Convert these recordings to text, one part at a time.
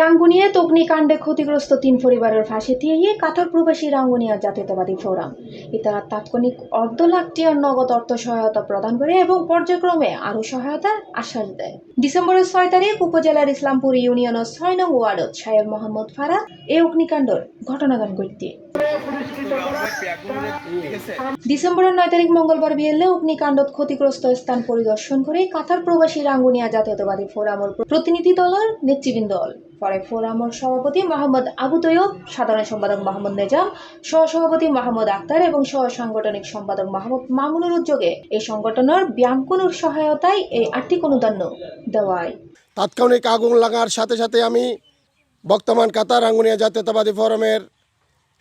রাঙ্গুনিয়াত অগ্নিকাণ্ডে ক্ষতিগ্রস্ত ৩ পরিবারের ফাঁসি দিয়ে কাতার প্রবাসী রাঙ্গুনিয়া জাতীয়তাবাদী ফোরাম ইতারা তাৎক্ষণিক $2,00,000 নগদ অর্থ সহায়তা প্রদান করে এবং পর্যায়ক্রমে আরও সহায়তার আশ্বাস দেয়। ডিসেম্বরের 6 তারিখ উপজেলার ইসলামপুর ইউনিয়নের 6 নং ওয়ার্ডত শায়ের মোহাম্মদ ফারাদ এই অগ্নিকাণ্ডের ঘটনাগান ঘটতে ডিসেম্বরের 9 তারিখ মঙ্গলবার বিকেলে অগ্নিকাণ্ডত ক্ষতিগ্রস্ত স্থান পরিদর্শন করে কাতার প্রবাসী রাঙ্গুনিয়া জাতীয়তাবাদী ফোরামের প্রতিনিধি দলের নেতৃবৃন্দ পরে ফোরামের সভাপতি মোহাম্মদ আবু তৈয়ব, সাধারণ সম্পাদক মোহাম্মদ নেজাম, সহসভাপতি মোহাম্মদ আক্তার এবং সহ সাংগঠনিক সম্পাদক মোহাম্মদ মামুনুর উদ্যোগে এই সংগঠনের ব্যাংকনুর সহায়তায় এই আর্থিক অনুদান দেওয়া হয়। তাৎক্ষণিক আগুন লাগার সাথে সাথে আমি বর্তমান কাতার রাঙ্গুনিয়া জাতীয়তাবাদী ফোরামের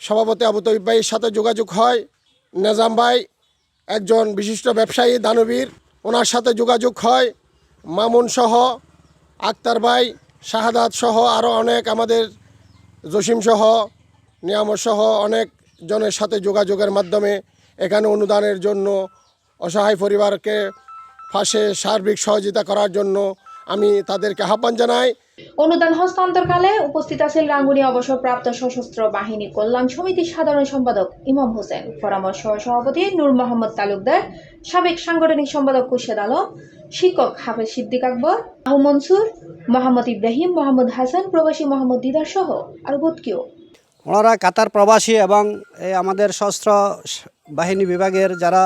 সভাপতি আবু তৈয়ব ভাইয়ের সাথে যোগাযোগ হয়। নেজাম ভাই একজন বিশিষ্ট ব্যবসায়ী দানবীর, ওনার সাথে যোগাযোগ হয়। মামুন সহ, আক্তার ভাই, শাহাদাত সহ আরও অনেক, আমাদের জসিম সহ, নিয়ামত সহ অনেক জনের সাথে যোগাযোগের মাধ্যমে এখানে অনুদানের জন্য অসহায় পরিবারকে পাশে সার্বিক সহযোগিতা করার জন্য আমি তাদেরকে আহ্বান জানাই। অনুদান হস্তান্তরকালে উপস্থিত আছেন রাঙ্গুনিয়া অবসরপ্রাপ্ত সশস্ত্র বাহিনী কল্যাণ সমিতির সাধারণ সম্পাদক ইমাম হোসেন, ফোরামের সভাপতি নূর মোহাম্মদ তালুকদার, সাবেক সাংগঠনিক সম্পাদক খুরশেদ আলম, শিক্ষক হাফেজ সিদ্দিক আকবর, আহু মনসুর, মোহাম্মদ ইব্রাহিম, মোহাম্মদ হাসান, প্রবাসী মোহাম্মদ দিদার সহ আর কেউ। ওনারা কাতার প্রবাসী এবং আমাদের সশস্ত্র বাহিনী বিভাগের যারা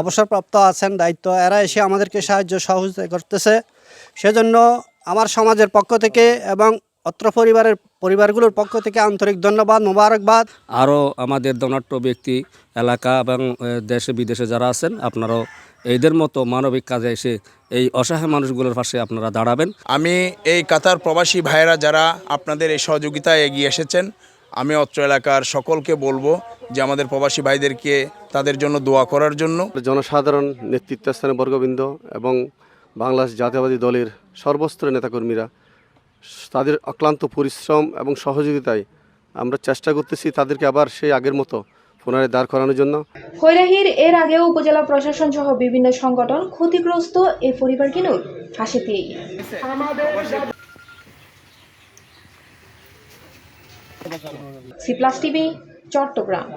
অবসরপ্রাপ্ত আছেন দায়িত্ব, এরা এসে আমাদেরকে সাহায্য সহযোগিতা করতেছে। সেজন্য আমার সমাজের পক্ষ থেকে এবং অত্র পরিবারগুলোর পক্ষ থেকে আন্তরিক ধন্যবাদ, মোবারকবাদ। আরও আমাদের ধনাঢ্য ব্যক্তি, এলাকা এবং দেশে বিদেশে যারা আছেন, আপনারাও এদের মতো মানবিক কাজে এসে এই অসহায় মানুষগুলোর পাশে আপনারা দাঁড়াবেন। আমি এই কাতার প্রবাসী ভাইয়েরা যারা আপনাদের এই সহযোগিতায় এগিয়ে এসেছেন, আমি অত্র এলাকার সকলকে বলবো যে আমাদের প্রবাসী ভাইদেরকে তাদের জন্য দোয়া করার জন্য। জনসাধারণ, নেতৃত্বস্থানীয় বর্গবৃন্দ এবং বাংলাদেশ জাতীয়তাবাদী দলের সর্বস্তরের নেতাকর্মীরা তাদের অক্লান্ত পরিশ্রম এবং সহযোগিতায় আমরা চেষ্টা করতেছি তাদেরকে আবার সেই আগের মতো পুনরায় দাঁড় করানোর জন্য। হৈরাহির এর আগেও উপজেলা প্রশাসন সহ বিভিন্ন সংগঠন ক্ষতিগ্রস্ত এই পরিবারকে ফাঁসি দিয়ে C+ TV চট্টগ্রাম।